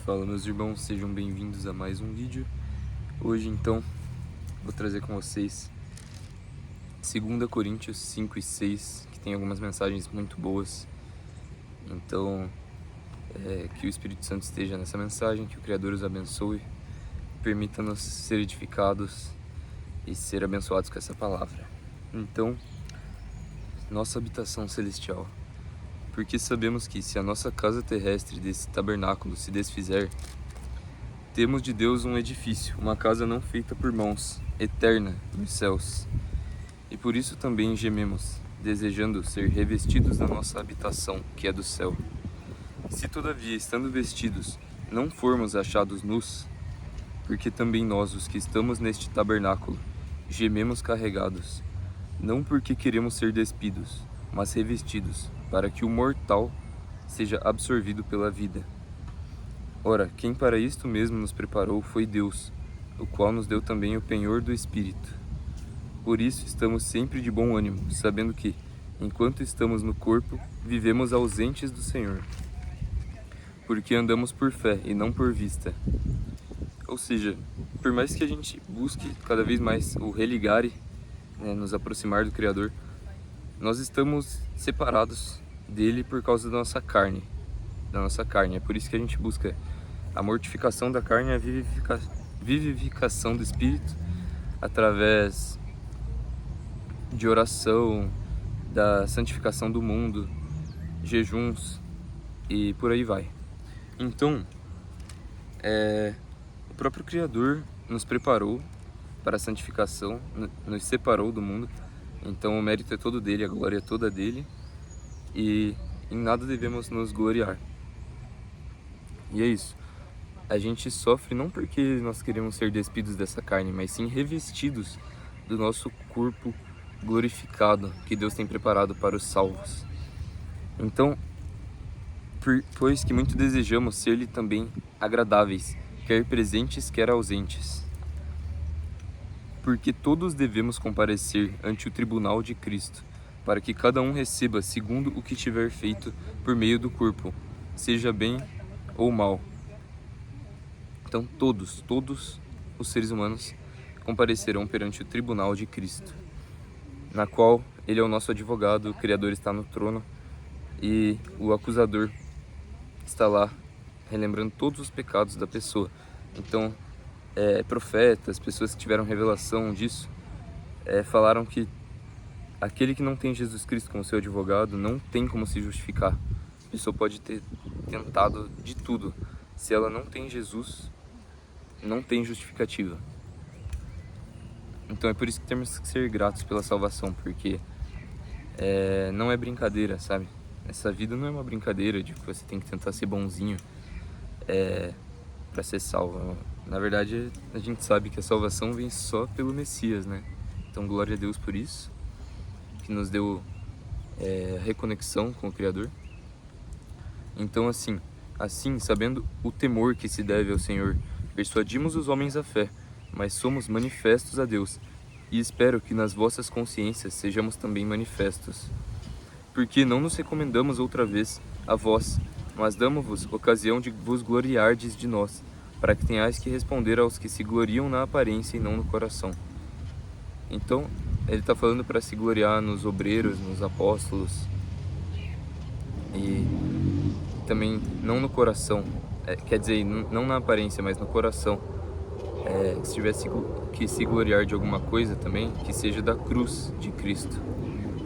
Fala, meus irmãos, sejam bem-vindos a mais um vídeo. Hoje então vou trazer com vocês 2 Coríntios 5 e 6, que tem algumas mensagens muito boas. Então que o Espírito Santo esteja nessa mensagem, que o Criador os abençoe, permita-nos ser edificados e ser abençoados com essa palavra. Então, nossa habitação celestial. Porque sabemos que se a nossa casa terrestre desse tabernáculo se desfizer, temos de Deus um edifício, uma casa não feita por mãos, eterna nos céus. E por isso também gememos, desejando ser revestidos da nossa habitação, que é do céu. Se todavia, estando vestidos, não formos achados nus, porque também nós, os que estamos neste tabernáculo, gememos carregados, não porque queremos ser despidos, mas revestidos, para que o mortal seja absorvido pela vida. Ora, quem para isto mesmo nos preparou foi Deus, o qual nos deu também o penhor do Espírito. Por isso estamos sempre de bom ânimo, sabendo que, enquanto estamos no corpo, vivemos ausentes do Senhor, porque andamos por fé e não por vista. Ou seja, por mais que a gente busque cada vez mais o religare, nos aproximar do Criador, nós estamos separados dele por causa da nossa carne. É por isso que a gente busca a mortificação da carne e a vivificação do Espírito através de oração, da santificação do mundo, jejuns e por aí vai. Então, o próprio Criador nos preparou para a santificação, nos separou do mundo. Então o mérito é todo dele, a glória é toda dele, e em nada devemos nos gloriar. E é isso. A gente sofre não porque nós queremos ser despidos dessa carne, mas sim revestidos do nosso corpo glorificado que Deus tem preparado para os salvos. Então, pois que muito desejamos ser-lhe também agradáveis, quer presentes, quer ausentes. Porque todos devemos comparecer ante o tribunal de Cristo, para que cada um receba segundo o que tiver feito por meio do corpo, seja bem ou mal. Então todos os seres humanos comparecerão perante o tribunal de Cristo, na qual ele é o nosso advogado, o Criador está no trono e o acusador está lá relembrando todos os pecados da pessoa. Então, profetas, pessoas que tiveram revelação disso, falaram que aquele que não tem Jesus Cristo como seu advogado não tem como se justificar. A pessoa pode ter tentado de tudo. Se ela não tem Jesus, não tem justificativa. Então é por isso que temos que ser gratos pela salvação, porque não é brincadeira, sabe? Essa vida não é uma brincadeira de que você tem que tentar ser bonzinho para ser salvo. Na verdade, a gente sabe que a salvação vem só pelo Messias, né? Então glória a Deus por isso, que nos deu reconexão com o Criador. Então assim, sabendo o temor que se deve ao Senhor, persuadimos os homens à fé, mas somos manifestos a Deus, e espero que nas vossas consciências sejamos também manifestos. Porque não nos recomendamos outra vez a vós, mas damos-vos ocasião de vos gloriardes de nós, para que tenhais que responder aos que se gloriam na aparência e não no coração. Então, ele está falando para se gloriar nos obreiros, nos apóstolos, e também não no coração, quer dizer, não na aparência, mas no coração. Se tivesse que se gloriar de alguma coisa também, que seja da cruz de Cristo.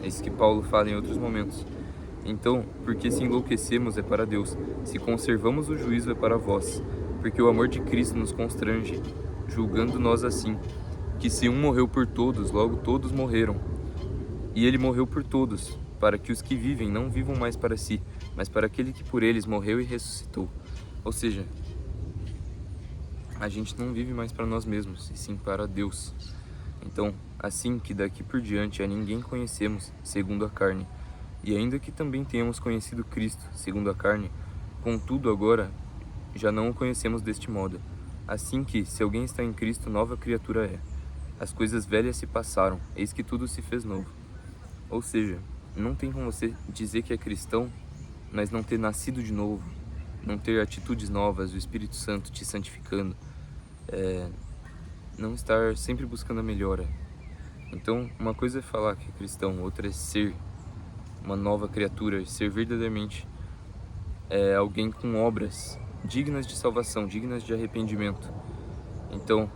É isso que Paulo fala em outros momentos. Então, porque se enlouquecemos é para Deus, se conservamos o juízo é para vós, porque o amor de Cristo nos constrange, julgando nós assim, que se um morreu por todos, logo todos morreram. E ele morreu por todos, para que os que vivem não vivam mais para si, mas para aquele que por eles morreu e ressuscitou. Ou seja, a gente não vive mais para nós mesmos, e sim para Deus. Então, assim que daqui por diante a ninguém conhecemos segundo a carne, e ainda que também tenhamos conhecido Cristo segundo a carne, contudo agora já não o conhecemos deste modo. Assim que, se alguém está em Cristo, nova criatura é. As coisas velhas se passaram, eis que tudo se fez novo. Ou seja, não tem como você dizer que é cristão, mas não ter nascido de novo, não ter atitudes novas, o Espírito Santo te santificando, não estar sempre buscando a melhora. Então, uma coisa é falar que é cristão, outra é ser uma nova criatura, ser verdadeiramente alguém com obras dignas de salvação, dignas de arrependimento. Então,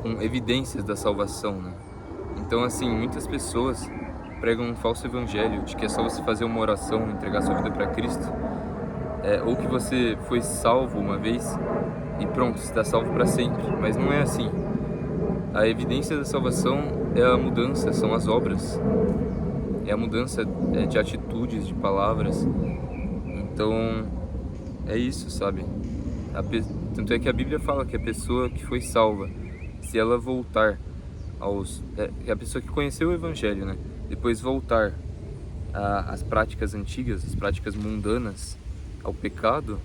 com evidências da salvação, né? Então, assim, muitas pessoas pregam um falso evangelho de que é só você fazer uma oração, entregar sua vida para Cristo, ou que você foi salvo uma vez e pronto, está salvo para sempre. Mas não é assim. A evidência da salvação é a mudança, são as obras. É a mudança de atitudes, de palavras. Então, é isso, sabe? Tanto é que a Bíblia fala que a pessoa que foi salva, se ela voltar a pessoa que conheceu o Evangelho, né? Depois voltar às práticas antigas, às práticas mundanas, ao pecado,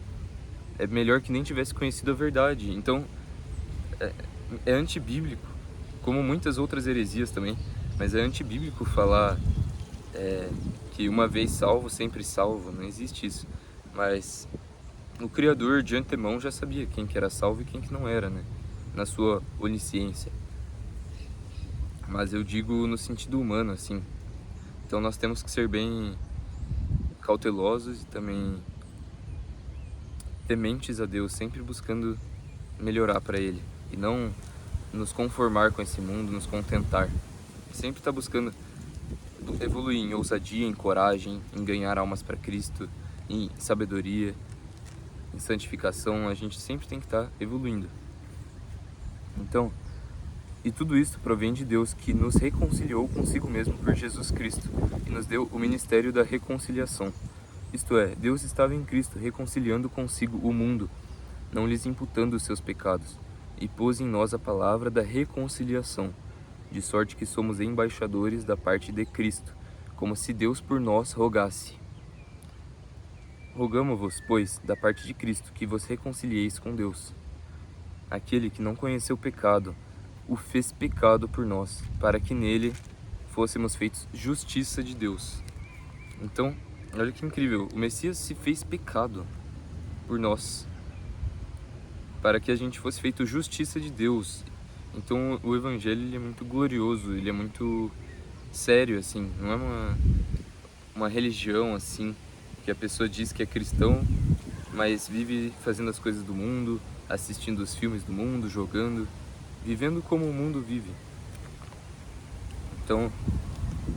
é melhor que nem tivesse conhecido a verdade. Então, é antibíblico, como muitas outras heresias também, mas é antibíblico falar que uma vez salvo, sempre salvo. Não existe isso. Mas o Criador, de antemão, já sabia quem que era salvo e quem que não era, né? Na sua onisciência. Mas eu digo no sentido humano, assim. Então nós temos que ser bem cautelosos e também tementes a Deus, sempre buscando melhorar para Ele e não nos conformar com esse mundo, nos contentar. Sempre estar buscando evoluir em ousadia, em coragem, em ganhar almas para Cristo, em sabedoria, em santificação. A gente sempre tem que estar evoluindo. Então, e tudo isso provém de Deus, que nos reconciliou consigo mesmo por Jesus Cristo e nos deu o ministério da reconciliação. Isto é, Deus estava em Cristo reconciliando consigo o mundo, não lhes imputando os seus pecados, e pôs em nós a palavra da reconciliação, de sorte que somos embaixadores da parte de Cristo, como se Deus por nós rogasse. Rogamo-vos, pois, da parte de Cristo, que vos reconcilieis com Deus. Aquele que não conheceu pecado, o fez pecado por nós, para que nele fôssemos feitos justiça de Deus. Então, olha que incrível, o Messias se fez pecado por nós, para que a gente fosse feito justiça de Deus. Então o Evangelho ele é muito glorioso, ele é muito sério, assim, não é uma religião, assim, que a pessoa diz que é cristão, mas vive fazendo as coisas do mundo, assistindo os filmes do mundo, jogando, vivendo como o mundo vive. Então,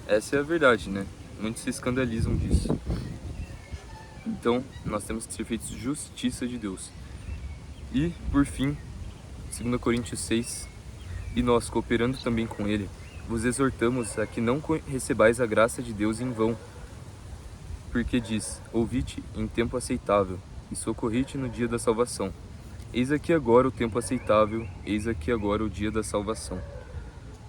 essa é a verdade, né? Muitos se escandalizam disso. Então, nós temos que ser feitos justiça de Deus. E, por fim, 2 Coríntios 6, e nós, cooperando também com Ele, vos exortamos a que não recebais a graça de Deus em vão, porque diz, ouvi-te em tempo aceitável, e socorri-te no dia da salvação. Eis aqui agora o tempo aceitável, eis aqui agora o dia da salvação.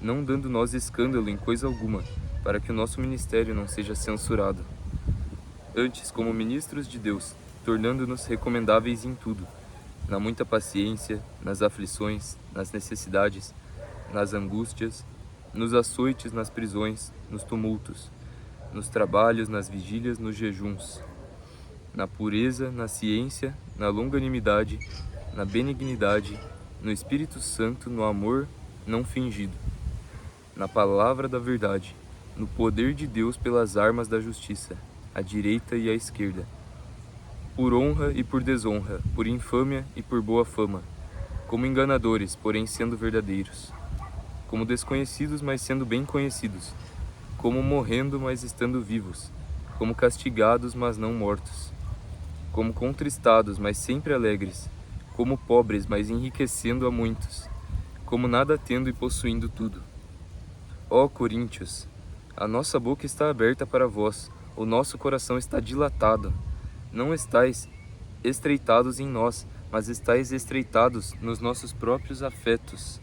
Não dando nós escândalo em coisa alguma, para que o nosso ministério não seja censurado. Antes, como ministros de Deus, tornando-nos recomendáveis em tudo, na muita paciência, nas aflições, nas necessidades, nas angústias, nos açoites, nas prisões, nos tumultos, nos trabalhos, nas vigílias, nos jejuns, na pureza, na ciência, na longanimidade, na benignidade, no Espírito Santo, no amor não fingido, na palavra da verdade, no poder de Deus pelas armas da justiça, à direita e à esquerda, por honra e por desonra, por infâmia e por boa fama, como enganadores, porém sendo verdadeiros, como desconhecidos, mas sendo bem conhecidos, como morrendo, mas estando vivos, como castigados, mas não mortos, como contristados, mas sempre alegres, como pobres, mas enriquecendo a muitos, como nada tendo e possuindo tudo. Ó Coríntios, a nossa boca está aberta para vós, o nosso coração está dilatado. Não estáis estreitados em nós, mas estáis estreitados nos nossos próprios afetos.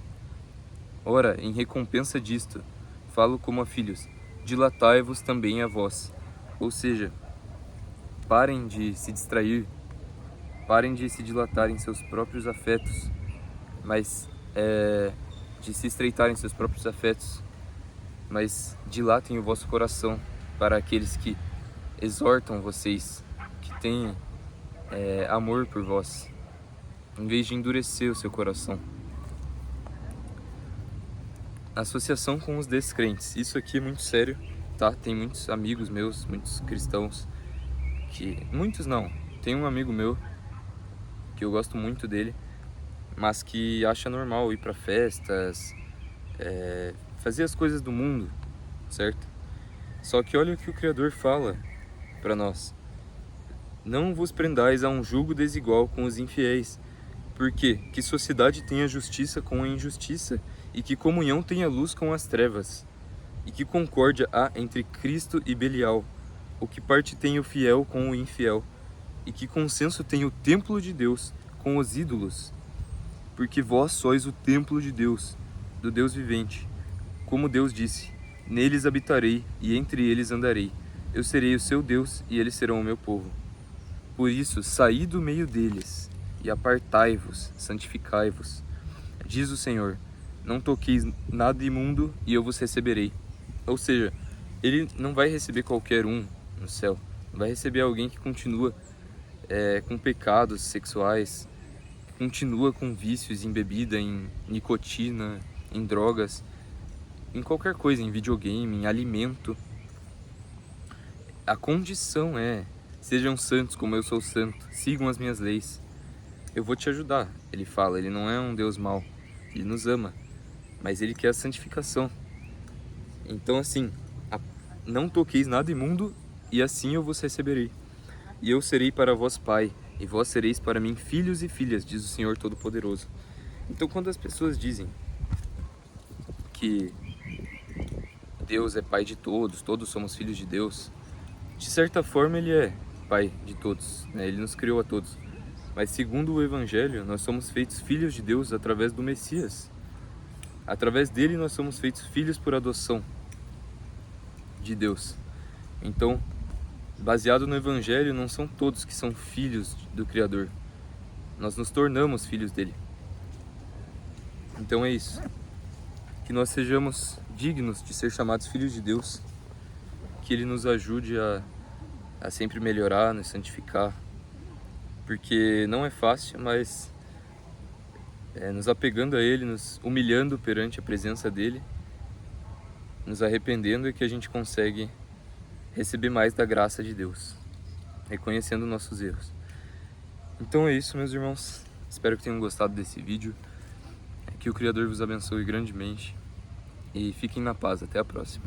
Ora, em recompensa disto, falo como a filhos, dilatai-vos também a vós. Ou seja, parem de se distrair, parem de se dilatar em seus próprios afetos, mas de se estreitar em seus próprios afetos, mas dilatem o vosso coração para aqueles que exortam vocês, que têm amor por vós, em vez de endurecer o seu coração. Associação com os descrentes, isso aqui é muito sério, tá? Tem muitos amigos meus, muitos cristãos, muitos não, tem um amigo meu que eu gosto muito dele, mas que acha normal ir para festas, fazer as coisas do mundo, certo? Só que olha o que o Criador fala para nós: não vos prendais a um jugo desigual com os infiéis, porque que sociedade tem a justiça com a injustiça, e que comunhão tem a luz com as trevas, e que concórdia há entre Cristo e Belial, o que parte tem o fiel com o infiel, e que consenso tem o templo de Deus com os ídolos, porque vós sois o templo de Deus, do Deus vivente. Como Deus disse: neles habitarei e entre eles andarei. Eu serei o seu Deus e eles serão o meu povo. Por isso, saí do meio deles e apartai-vos, santificai-vos. Diz o Senhor: não toqueis nada imundo e eu vos receberei. Ou seja, ele não vai receber qualquer um no céu. Vai receber alguém que continua com pecados sexuais, que continua com vícios em bebida, em nicotina, em drogas, em qualquer coisa, em videogame, em alimento. A condição é: sejam santos como eu sou santo, sigam as minhas leis. Eu vou te ajudar, ele fala. Ele não é um Deus mau, ele nos ama, mas ele quer a santificação. Então assim, não toqueis nada imundo e assim eu vos receberei. E eu serei para vós pai, e vós sereis para mim filhos e filhas, diz o Senhor Todo-Poderoso. Então quando as pessoas dizem que Deus é pai de todos, todos somos filhos de Deus, de certa forma ele é pai de todos, né? Ele nos criou a todos. Mas segundo o Evangelho, nós somos feitos filhos de Deus através do Messias. Através dele nós somos feitos filhos por adoção de Deus. Então, baseado no Evangelho, não são todos que são filhos do Criador. Nós nos tornamos filhos dele. Então é isso. Que nós sejamos dignos de ser chamados filhos de Deus. Que ele nos ajude a sempre melhorar, nos santificar. Porque não é fácil, mas nos apegando a ele, nos humilhando perante a presença dele, nos arrependendo, é que a gente consegue receber mais da graça de Deus, reconhecendo nossos erros. Então é isso, meus irmãos. Espero que tenham gostado desse vídeo. Que o Criador vos abençoe grandemente. E fiquem na paz. Até a próxima.